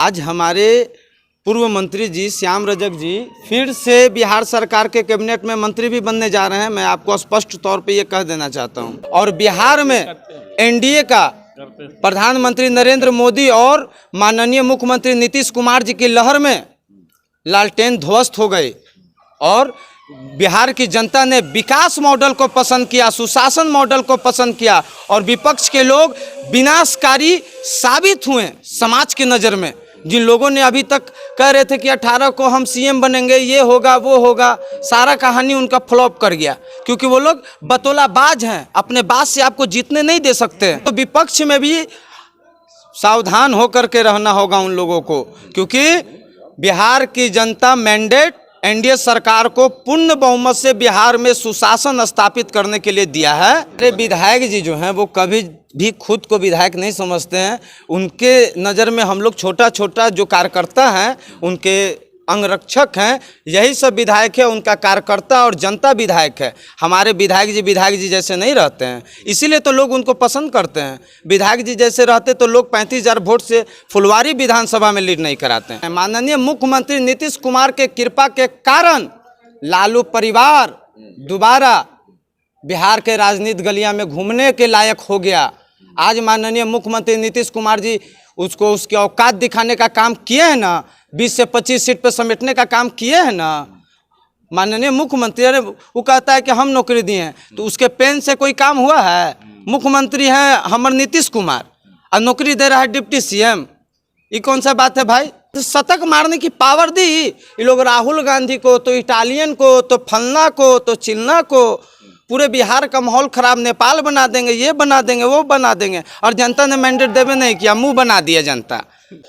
आज हमारे पूर्व मंत्री जी श्याम रजक जी फिर से बिहार सरकार के कैबिनेट में मंत्री भी बनने जा रहे हैं। मैं आपको स्पष्ट तौर पे ये कह देना चाहता हूँ। और बिहार में एनडीए का प्रधानमंत्री नरेंद्र मोदी और माननीय मुख्यमंत्री नीतीश कुमार जी की लहर में लालटेन ध्वस्त हो गए और बिहार की जनता ने विकास मॉडल को पसंद किया, सुशासन मॉडल को पसंद किया और विपक्ष के लोग विनाशकारी साबित हुए समाज की नज़र में। जिन लोगों ने अभी तक कह रहे थे कि 18 को हम सीएम बनेंगे, ये होगा वो होगा, सारा कहानी उनका फ्लॉप कर गया, क्योंकि वो लोग बतौलाबाज हैं, अपने बात से आपको जीतने नहीं दे सकते। तो विपक्ष में भी सावधान होकर के रहना होगा उन लोगों को, क्योंकि बिहार की जनता मैंडेट एनडीए सरकार को पूर्ण बहुमत से बिहार में सुशासन स्थापित करने के लिए दिया है। अरे विधायक जी जो हैं वो कभी भी खुद को विधायक नहीं समझते हैं। उनके नज़र में हम लोग छोटा छोटा जो कार्यकर्ता हैं, उनके अंगरक्षक हैं, यही सब विधायक है। उनका कार्यकर्ता और जनता विधायक है। हमारे विधायक जी जैसे नहीं रहते हैं, इसीलिए तो लोग उनको पसंद करते हैं। विधायक जी जैसे रहते तो लोग 35,000 वोट से फुलवारी विधानसभा में लीड नहीं कराते हैं। माननीय मुख्यमंत्री नीतीश कुमार के कृपा के कारण लालू परिवार दोबारा बिहार के राजनीति गलियां में घूमने के लायक हो गया। आज माननीय मुख्यमंत्री नीतीश कुमार जी उसको उसकी औकात दिखाने का काम किए हैं ना, 20 से 25 सीट पे समेटने का काम किए हैं ना माननीय मुख्यमंत्री। अरे वो कहता है कि हम नौकरी दिए हैं, तो उसके पेन से कोई काम हुआ है? मुख्यमंत्री हैं हमारे नीतीश कुमार और नौकरी दे रहा है डिप्टी सीएम, ये कौन सा बात है भाई? तो शतक मारने की पावर दी ये लोग राहुल गांधी को, तो इटालियन को, तो फलना को, तो चिल्ना को। पूरे बिहार का माहौल खराब, नेपाल बना देंगे, ये बना देंगे, वो बना देंगे, और जनता ने मैंडेट देवे नहीं किया, मुंह बना दिया जनता।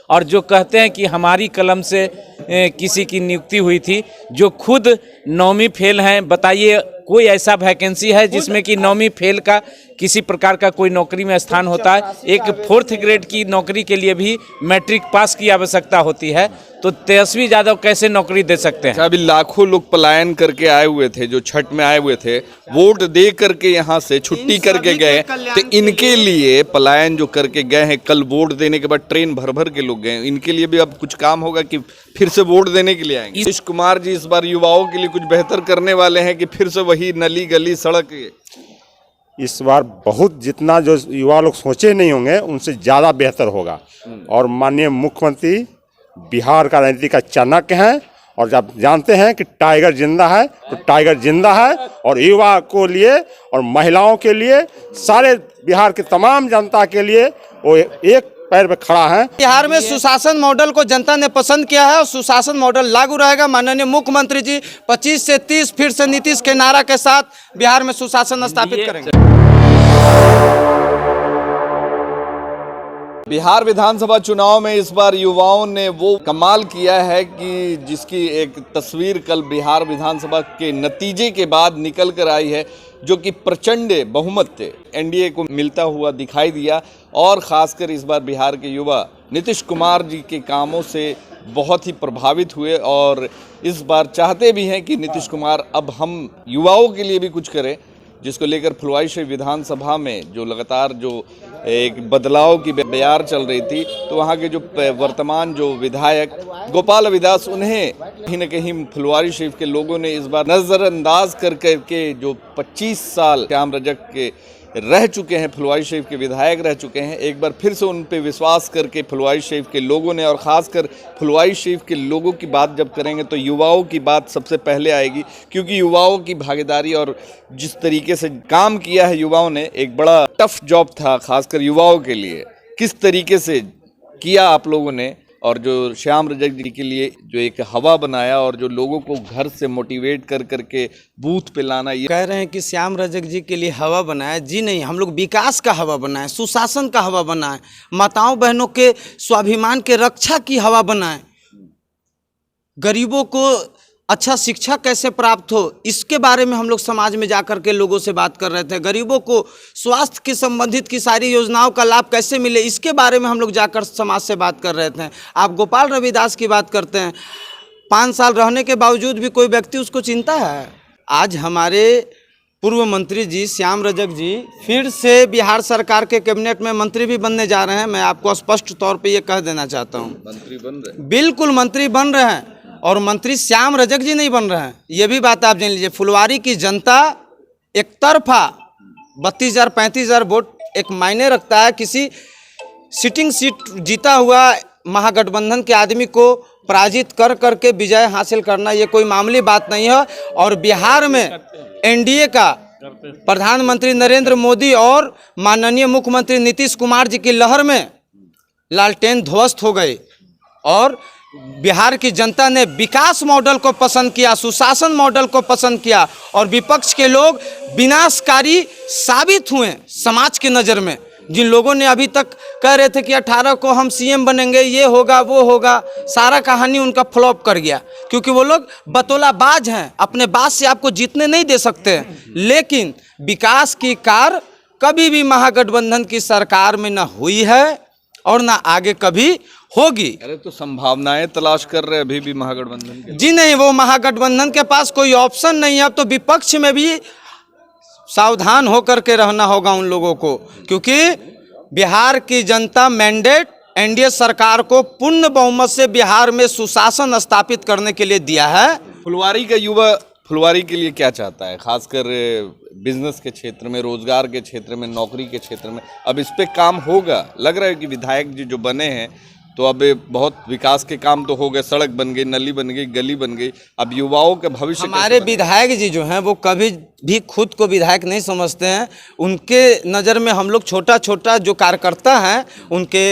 और जो कहते हैं कि हमारी कलम से किसी की नियुक्ति हुई थी, जो खुद 9वीं फेल हैं, बताइए कोई ऐसा वैकेंसी है जिसमें कि 9वीं फेल का किसी प्रकार का कोई नौकरी में स्थान होता है? एक 4th ग्रेड की नौकरी के लिए भी मैट्रिक पास की आवश्यकता होती है, तो तेजस्वी यादव कैसे नौकरी दे सकते हैं? अभी लाखों लोग पलायन करके आए हुए थे, जो छठ में आए हुए थे, वोट दे करके यहाँ से छुट्टी करके गए, तो इनके लिए पलायन जो करके गए हैं, कल वोट देने के बाद ट्रेन भर भर के लोग गए, इनके लिए भी अब कुछ काम होगा कि फिर से वोट देने के लिए आएंगे? नीतीश कुमार जी इस बार युवाओं के लिए कुछ बेहतर करने वाले हैं कि फिर से वही नली गली सड़क? इस बार बहुत, जितना जो युवा लोग सोचे नहीं होंगे उनसे ज़्यादा बेहतर होगा। और माननीय मुख्यमंत्री बिहार का राजनीति का चाणक्य हैं, और जब जानते हैं कि टाइगर जिंदा है तो टाइगर जिंदा है, और युवा को लिए और महिलाओं के लिए, सारे बिहार के तमाम जनता के लिए वो एक पैर पे खड़ा है। बिहार में सुशासन मॉडल को जनता ने पसंद किया है और सुशासन मॉडल लागू रहेगा। माननीय मुख्यमंत्री जी 25 से 30 फिर से नीतीश के नारा के साथ बिहार में सुशासन स्थापित करेंगे। बिहार विधानसभा चुनाव में इस बार युवाओं ने वो कमाल किया है कि जिसकी एक तस्वीर कल बिहार विधानसभा के नतीजे के बाद निकल कर आई है, जो कि प्रचंड बहुमत एनडीए को मिलता हुआ दिखाई दिया। और ख़ासकर इस बार बिहार के युवा नीतीश कुमार जी के कामों से बहुत ही प्रभावित हुए और इस बार चाहते भी हैं कि नीतीश कुमार अब हम युवाओं के लिए भी कुछ करें, जिसको लेकर फुलवारीशरीफ विधानसभा में जो लगातार जो एक बदलाव की बयार चल रही थी, तो वहाँ के जो वर्तमान जो विधायक गोपाल अविदास, उन्हें कहीं न कहीं फुलवारीशरीफ के लोगों ने इस बार नज़रअंदाज कर करके, जो 25 साल श्याम रजक के रह चुके हैं, फुलवारीशरीफ के विधायक रह चुके हैं, एक बार फिर से उन पे विश्वास करके फुलवारीशरीफ के लोगों ने, और ख़ासकर फुलवारीशरीफ के लोगों की बात जब करेंगे तो युवाओं की बात सबसे पहले आएगी, क्योंकि युवाओं की भागीदारी और जिस तरीके से काम किया है युवाओं ने, एक बड़ा टफ जॉब था खासकर युवाओं के लिए। किस तरीके से किया आप लोगों ने, और जो श्याम रजक जी के लिए जो एक हवा बनाया और जो लोगों को घर से मोटिवेट कर करके बूथ पे लाना, ये कह रहे हैं कि श्याम रजक जी के लिए हवा बनाए। जी नहीं, हम लोग विकास का हवा बनाए, सुशासन का हवा बनाए, माताओं बहनों के स्वाभिमान के रक्षा की हवा बनाए, गरीबों को अच्छा शिक्षा कैसे प्राप्त हो इसके बारे में हम लोग समाज में जाकर के लोगों से बात कर रहे थे। गरीबों को स्वास्थ्य के संबंधित की सारी योजनाओं का लाभ कैसे मिले इसके बारे में हम लोग जाकर समाज से बात कर रहे थे। आप गोपाल रविदास की बात करते हैं, 5 साल रहने के बावजूद भी कोई व्यक्ति उसको चिंता है? आज हमारे पूर्व मंत्री जी श्याम रजक जी फिर से बिहार सरकार के कैबिनेट में मंत्री भी बनने जा रहे हैं। मैं आपको स्पष्ट तौर पे ये कह देना चाहता हूँ, मंत्री बन रहे, बिल्कुल मंत्री बन रहे हैं। और मंत्री श्याम रजक जी नहीं बन रहे हैं, ये भी बात आप जान लीजिए। फुलवारी की जनता एक तरफा 32,000 35,000 वोट एक मायने रखता है। किसी सिटिंग सीट जीता हुआ महागठबंधन के आदमी को पराजित कर करके विजय हासिल करना ये कोई मामूली बात नहीं है। और बिहार में एनडीए का प्रधानमंत्री नरेंद्र मोदी और माननीय मुख्यमंत्री नीतीश कुमार जी की लहर में लालटेन ध्वस्त हो गए और बिहार की जनता ने विकास मॉडल को पसंद किया, सुशासन मॉडल को पसंद किया और विपक्ष के लोग विनाशकारी साबित हुए समाज की नज़र में। जिन लोगों ने अभी तक कह रहे थे कि 18 को हम सीएम बनेंगे, ये होगा वो होगा, सारा कहानी उनका फ्लॉप कर गया, क्योंकि वो लोग बतौलाबाज हैं, अपने बात से आपको जीतने नहीं दे सकते। लेकिन विकास की कार कभी भी महागठबंधन की सरकार में ना हुई है और ना आगे कभी होगी। अरे तो संभावनाएं तलाश कर रहे अभी भी महागठबंधन के? जी नहीं, वो महागठबंधन के पास कोई ऑप्शन नहीं है। अब तो विपक्ष में भी सावधान होकर के रहना होगा उन लोगों को, क्योंकि बिहार की जनता मैंडेट एनडीए सरकार को पूर्ण बहुमत से बिहार में सुशासन स्थापित करने के लिए दिया है। फुलवारी का युवा फुलवारी के लिए क्या चाहता है, खासकर बिजनेस के क्षेत्र में, रोजगार के क्षेत्र में, नौकरी के क्षेत्र में? अब इस पे काम होगा? लग रहा है कि विधायक जी जो बने हैं तो अब बहुत विकास के काम तो हो गए, सड़क बन गई, नली बन गई, गली बन गई। अब युवाओं के भविष्य, हमारे विधायक जी जो हैं वो कभी भी खुद को विधायक नहीं समझते हैं। उनके नज़र में हम लोग छोटा छोटा जो कार्यकर्ता हैं, उनके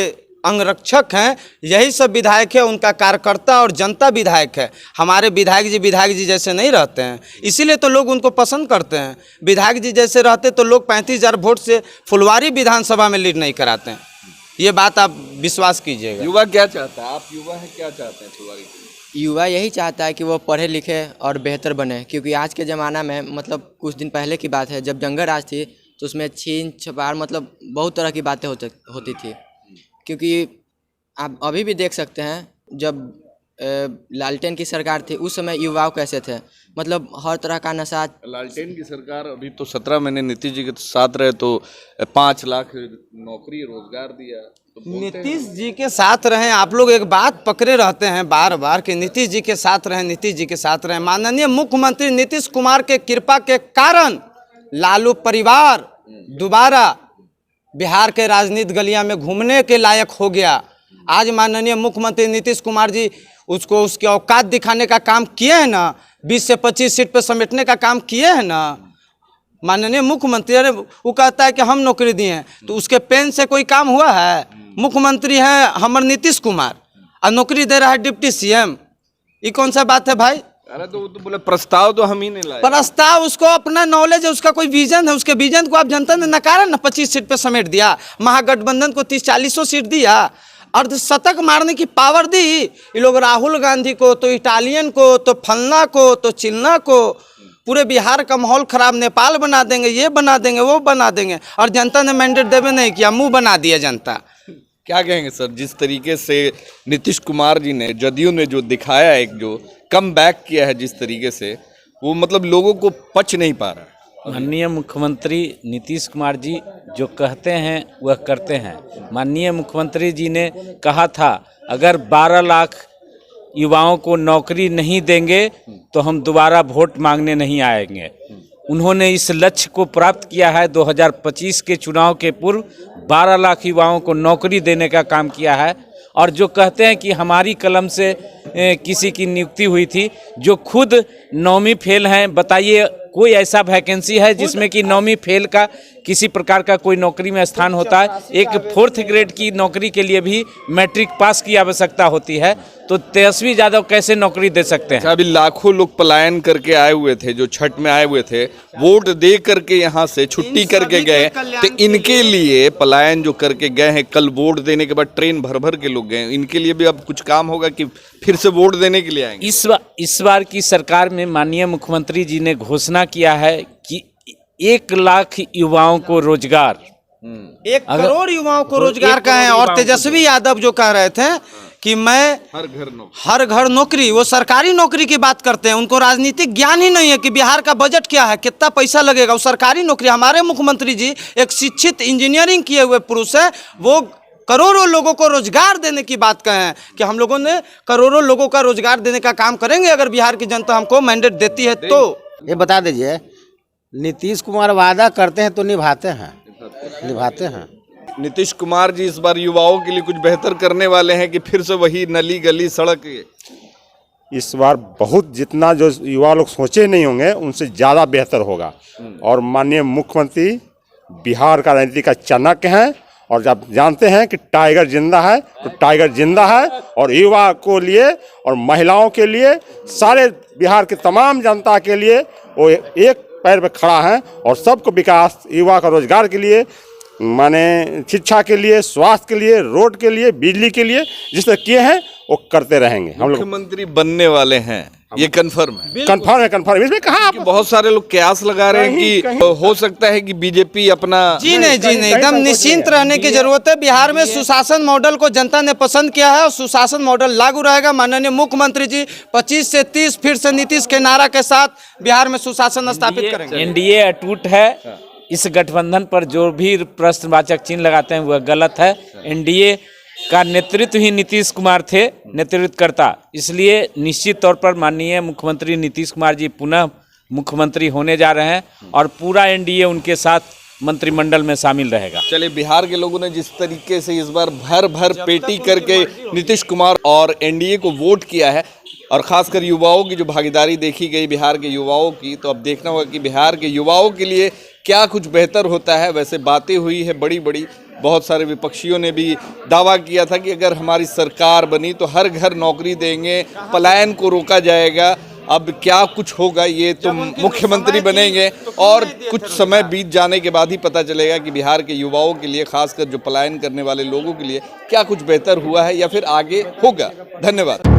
अंगरक्षक हैं, यही सब विधायक है। उनका कार्यकर्ता और जनता विधायक है। हमारे विधायक जी जैसे नहीं रहते हैं, इसीलिए तो लोग उनको पसंद करते हैं। विधायक जी जैसे रहते तो लोग 35,000 वोट से फुलवारी विधानसभा में लीड नहीं कराते हैं। ये बात आप विश्वास कीजिएगा। युवा क्या चाहता है? आप युवा हैं, क्या चाहते हैं फुलवारी के लिए? युवा यही चाहता है कि वो पढ़े लिखे और बेहतर बने, क्योंकि आज के ज़माना में, मतलब कुछ दिन पहले की बात है, जब जंग राज थी तो उसमें छीन छपार मतलब बहुत तरह की बातें होती थी। क्योंकि आप अभी भी देख सकते हैं, जब लालटेन की सरकार थी उस समय युवाओं कैसे थे, मतलब हर तरह का नशा। लालटेन की सरकार अभी तो 17 महीने नीतीश जी के साथ रहे तो 5 लाख नौकरी रोजगार दिया। तो नीतीश जी के साथ रहें, आप लोग एक बात पकड़े रहते हैं बार बार कि नीतीश जी के साथ रहें, नीतीश जी के साथ रहें। माननीय मुख्यमंत्री नीतीश कुमार के कृपा के कारण लालू परिवार दोबारा बिहार के राजनीति गलियां में घूमने के लायक हो गया। आज माननीय मुख्यमंत्री नीतीश कुमार जी उसको उसकी औकात दिखाने का काम किए हैं ना, 20 से 25 सीट पे समेटने का काम किए हैं ना माननीय मुख्यमंत्री। अरे वो कहता है कि हम नौकरी दिए हैं, तो उसके पेन से कोई काम हुआ है? मुख्यमंत्री हैं हमारे नीतीश कुमार और नौकरी दे रहा है डिप्टी सीएम, ये कौन सा बात है भाई? अरे तो वो तो बोले प्रस्ताव तो हम ही नहीं लाए। प्रस्ताव, उसको अपना नॉलेज है, उसका कोई विजन है, उसके विजन को आप जनता ने नकारा ना। 25 सीट पे समेट दिया, महागठबंधन को 30-40 सीट दिया, अर्धशतक मारने की पावर दी। ये लोग राहुल गांधी को, तो इटालियन को, तो फलना को, तो चिल्ना को, पूरे बिहार का माहौल खराब, नेपाल बना देंगे, ये बना देंगे, वो बना देंगे, और जनता ने मैंडेट देवे नहीं किया, मुंह बना दिया जनता। क्या कहेंगे सर, जिस तरीके से नीतीश कुमार जी ने, जदयू ने जो दिखाया, एक जो कम बैक किया है जिस तरीके से, वो मतलब लोगों को पच नहीं पा रहा। माननीय मुख्यमंत्री नीतीश कुमार जी जो कहते हैं वह करते हैं। माननीय मुख्यमंत्री जी ने कहा था, अगर 12 लाख युवाओं को नौकरी नहीं देंगे तो हम दोबारा वोट मांगने नहीं आएंगे। उन्होंने इस लक्ष्य को प्राप्त किया है। 2025 के चुनाव के पूर्व 12 लाख युवाओं को नौकरी देने का काम किया है। और जो कहते हैं कि हमारी कलम से किसी की नियुक्ति हुई थी, जो खुद 9वीं फेल हैं, बताइए कोई ऐसा वैकेंसी है जिसमें कि 9वीं फेल का किसी प्रकार का कोई नौकरी में स्थान होता है? एक 4th ग्रेड की नौकरी के लिए भी मैट्रिक पास की आवश्यकता होती है, तो तेजस्वी यादव कैसे नौकरी दे सकते हैं? अभी लाखों लोग पलायन करके आए हुए थे, जो छठ में आए हुए थे, वोट दे करके यहाँ से छुट्टी करके गए, तो इनके लिए पलायन जो करके गए हैं, कल वोट देने के बाद ट्रेन भर भर के लोग गए, इनके लिए भी अब कुछ काम होगा कि फिर से वोट देने के लिए आएंगे? इस बार की सरकार में माननीय मुख्यमंत्री जी ने घोषणा किया है कि 1 लाख युवाओं को रोजगार, 1 करोड़ युवाओं को रोजगार का है। और तेजस्वी यादव जो कह रहे थे कि मैं हर घर नौकरी, वो सरकारी नौकरी की बात करते हैं, उनको राजनीतिक ज्ञान ही नहीं है कि बिहार का बजट क्या है, कितना पैसा लगेगा। वो सरकारी नौकरी, हमारे मुख्यमंत्री जी एक शिक्षित इंजीनियरिंग किए हुए पुरुष है, वो करोड़ों लोगों को रोजगार देने की बात कहे हैं कि हम लोगों ने करोड़ों लोगों का रोजगार देने का काम करेंगे अगर बिहार की जनता हमको मैंडेट देती है तो। ये बता दीजिए, नीतीश कुमार वादा करते हैं तो निभाते हैं, निभाते हैं। नीतीश कुमार जी इस बार युवाओं के लिए कुछ बेहतर करने वाले हैं कि फिर से वही नली गली सड़क? इस बार बहुत जितना जो युवा लोग सोचे नहीं होंगे उनसे ज़्यादा बेहतर होगा। और माननीय मुख्यमंत्री बिहार का राजनीति का चाणक्य हैं, और जब जानते हैं कि टाइगर जिंदा है तो टाइगर जिंदा है, और युवा को लिए और महिलाओं के लिए, सारे बिहार के तमाम जनता के लिए वो एक पैर पे खड़ा है, और सबको विकास, युवा का रोजगार के लिए, माने शिक्षा के लिए, स्वास्थ्य के लिए, रोड के लिए, बिजली के लिए जिस तरह किए हैं वो करते रहेंगे। हम लोग मुख्यमंत्री बनने वाले हैं, ये कंफर्म है? कंफर्म है, कंफर्म। इसमें कहा आप बहुत सारे लोग कयास लगा रहे हैं कि हो सकता है कि बीजेपी अपना जी नहीं, एकदम निश्चिंत रहने की जरूरत है। बिहार में सुशासन मॉडल को जनता ने पसंद किया है और सुशासन मॉडल लागू रहेगा। माननीय मुख्यमंत्री जी 25 से 30 फिर से नीतीश के नारा के साथ बिहार में सुशासन स्थापित करेंगे। एनडीए अटूट है। इस गठबंधन पर जो भी प्रश्नवाचक चिन्ह लगाते हैं वह गलत है। एनडीए का नेतृत्व ही नीतीश कुमार थे, नेतृत्वकर्ता, इसलिए निश्चित तौर पर माननीय मुख्यमंत्री नीतीश कुमार जी पुनः मुख्यमंत्री होने जा रहे हैं और पूरा एनडीए उनके साथ मंत्रिमंडल में शामिल रहेगा। चलिए, बिहार के लोगों ने जिस तरीके से इस बार भर भर पेटी करके नीतीश कुमार और एनडीए को वोट किया है, और ख़ासकर युवाओं की जो भागीदारी देखी गई बिहार के युवाओं की, तो अब देखना होगा कि बिहार के युवाओं के लिए क्या कुछ बेहतर होता है। वैसे बातें हुई है बड़ी बड़ी, बहुत सारे विपक्षियों ने भी दावा किया था कि अगर हमारी सरकार बनी तो हर घर नौकरी देंगे, पलायन को रोका जाएगा। अब क्या कुछ होगा ये तो मुख्यमंत्री बनेंगे और कुछ समय बीत जाने के बाद ही पता चलेगा कि बिहार के युवाओं के लिए, खासकर जो पलायन करने वाले लोगों के लिए, क्या कुछ बेहतर हुआ है या फिर आगे होगा। धन्यवाद।